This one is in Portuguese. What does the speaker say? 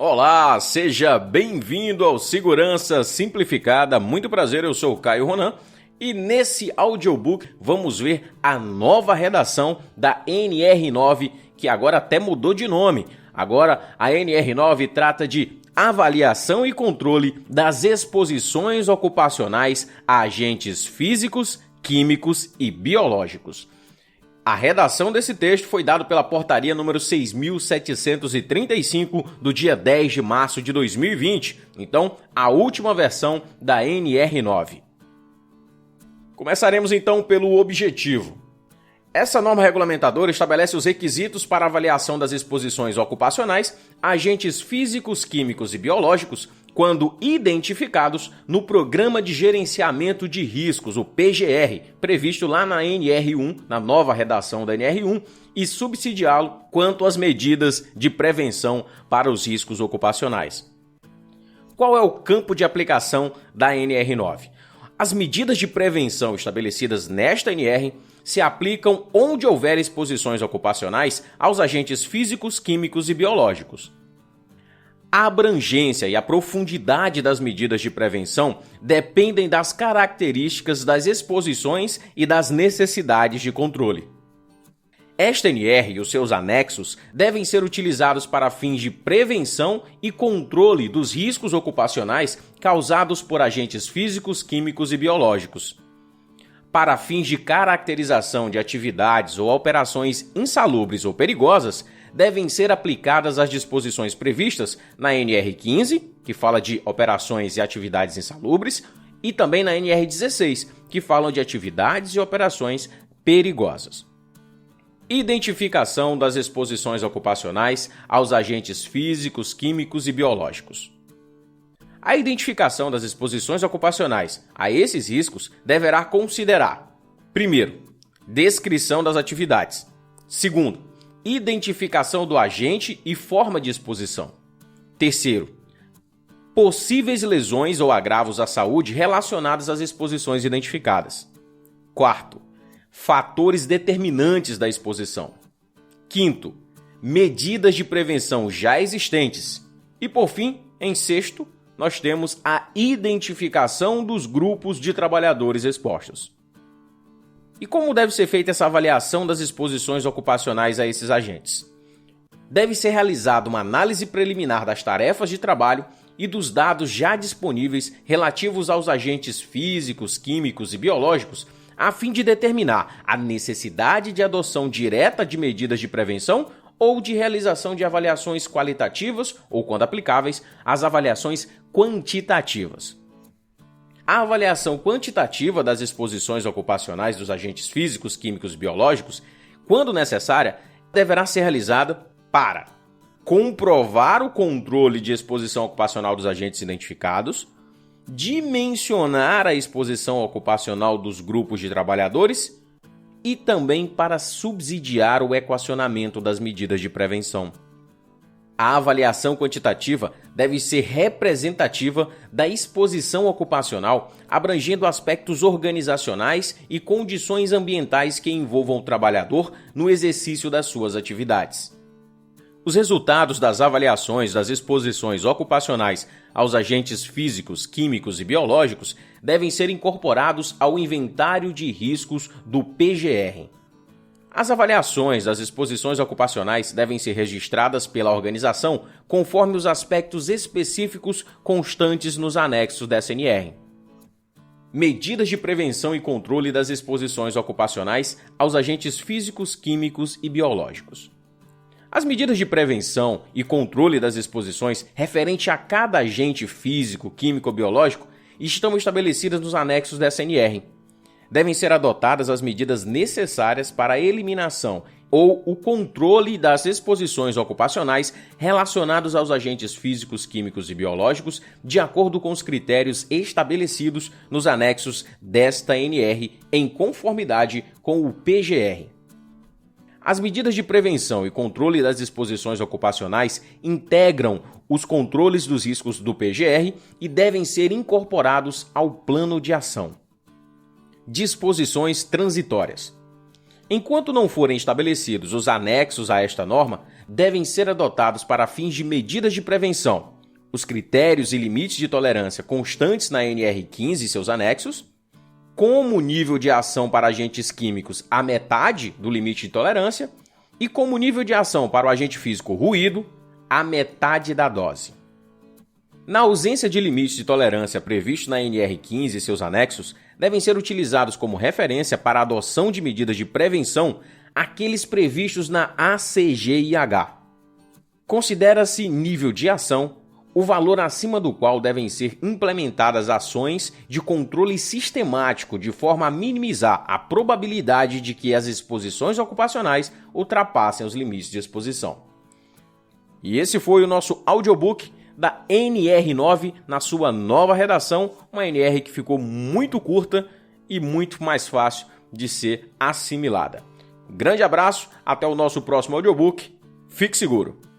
Olá, seja bem-vindo ao Segurança Simplificada. Muito prazer, eu sou o Caio Ronan e nesse audiobook vamos ver a nova redação da NR9, que agora até mudou de nome. Agora a NR9 trata de avaliação e controle das exposições ocupacionais a agentes físicos, químicos e biológicos. A redação desse texto foi dada pela portaria número 6.735 do dia 10 de março de 2020, então a última versão da NR9. Começaremos então pelo objetivo. Essa norma regulamentadora estabelece os requisitos para avaliação das exposições ocupacionais a agentes físicos, químicos e biológicos quando identificados no Programa de Gerenciamento de Riscos, o PGR, previsto lá na NR1, na nova redação da NR1, e subsidiá-lo quanto às medidas de prevenção para os riscos ocupacionais. Qual é o campo de aplicação da NR9? As medidas de prevenção estabelecidas nesta NR se aplicam onde houver exposições ocupacionais aos agentes físicos, químicos e biológicos. A abrangência e a profundidade das medidas de prevenção dependem das características das exposições e das necessidades de controle. Esta NR e os seus anexos devem ser utilizados para fins de prevenção e controle dos riscos ocupacionais causados por agentes físicos, químicos e biológicos. Para fins de caracterização de atividades ou operações insalubres ou perigosas, devem ser aplicadas as disposições previstas na NR15, que fala de operações e atividades insalubres, e também na NR16, que falam de atividades e operações perigosas. Identificação das exposições ocupacionais aos agentes físicos, químicos e biológicos. A identificação das exposições ocupacionais a esses riscos deverá considerar: primeiro, descrição das atividades. Segundo, identificação do agente e forma de exposição. Terceiro, possíveis lesões ou agravos à saúde relacionados às exposições identificadas. Quarto, fatores determinantes da exposição. Quinto, medidas de prevenção já existentes. E por fim, em sexto, nós temos a identificação dos grupos de trabalhadores expostos. E como deve ser feita essa avaliação das exposições ocupacionais a esses agentes? Deve ser realizada uma análise preliminar das tarefas de trabalho e dos dados já disponíveis relativos aos agentes físicos, químicos e biológicos, a fim de determinar a necessidade de adoção direta de medidas de prevenção ou de realização de avaliações qualitativas ou, quando aplicáveis, as avaliações quantitativas. A avaliação quantitativa das exposições ocupacionais dos agentes físicos, químicos e biológicos, quando necessária, deverá ser realizada para comprovar o controle de exposição ocupacional dos agentes identificados, dimensionar a exposição ocupacional dos grupos de trabalhadores e também para subsidiar o equacionamento das medidas de prevenção. A avaliação quantitativa deve ser representativa da exposição ocupacional, abrangendo aspectos organizacionais e condições ambientais que envolvam o trabalhador no exercício das suas atividades. Os resultados das avaliações das exposições ocupacionais aos agentes físicos, químicos e biológicos devem ser incorporados ao inventário de riscos do PGR. As avaliações das exposições ocupacionais devem ser registradas pela organização conforme os aspectos específicos constantes nos anexos da SNR. Medidas de prevenção e controle das exposições ocupacionais aos agentes físicos, químicos e biológicos. As medidas de prevenção e controle das exposições referente a cada agente físico, químico ou biológico estão estabelecidas nos anexos da SNR. Devem ser adotadas as medidas necessárias para a eliminação ou o controle das exposições ocupacionais relacionadas aos agentes físicos, químicos e biológicos, de acordo com os critérios estabelecidos nos anexos desta NR, em conformidade com o PGR. As medidas de prevenção e controle das exposições ocupacionais integram os controles dos riscos do PGR e devem ser incorporados ao plano de ação. Disposições transitórias. Enquanto não forem estabelecidos os anexos a esta norma, devem ser adotados para fins de medidas de prevenção os critérios e limites de tolerância constantes na NR15 e seus anexos, como nível de ação para agentes químicos a metade do limite de tolerância e como nível de ação para o agente físico ruído a metade da dose. Na ausência de limites de tolerância previstos na NR15 e seus anexos, devem ser utilizados como referência para a adoção de medidas de prevenção aqueles previstos na ACGIH. Considera-se nível de ação o valor acima do qual devem ser implementadas ações de controle sistemático de forma a minimizar a probabilidade de que as exposições ocupacionais ultrapassem os limites de exposição. E esse foi o nosso audiobook da NR9 na sua nova redação, uma NR que ficou muito curta e muito mais fácil de ser assimilada. Um grande abraço, até o nosso próximo audiobook. Fique seguro!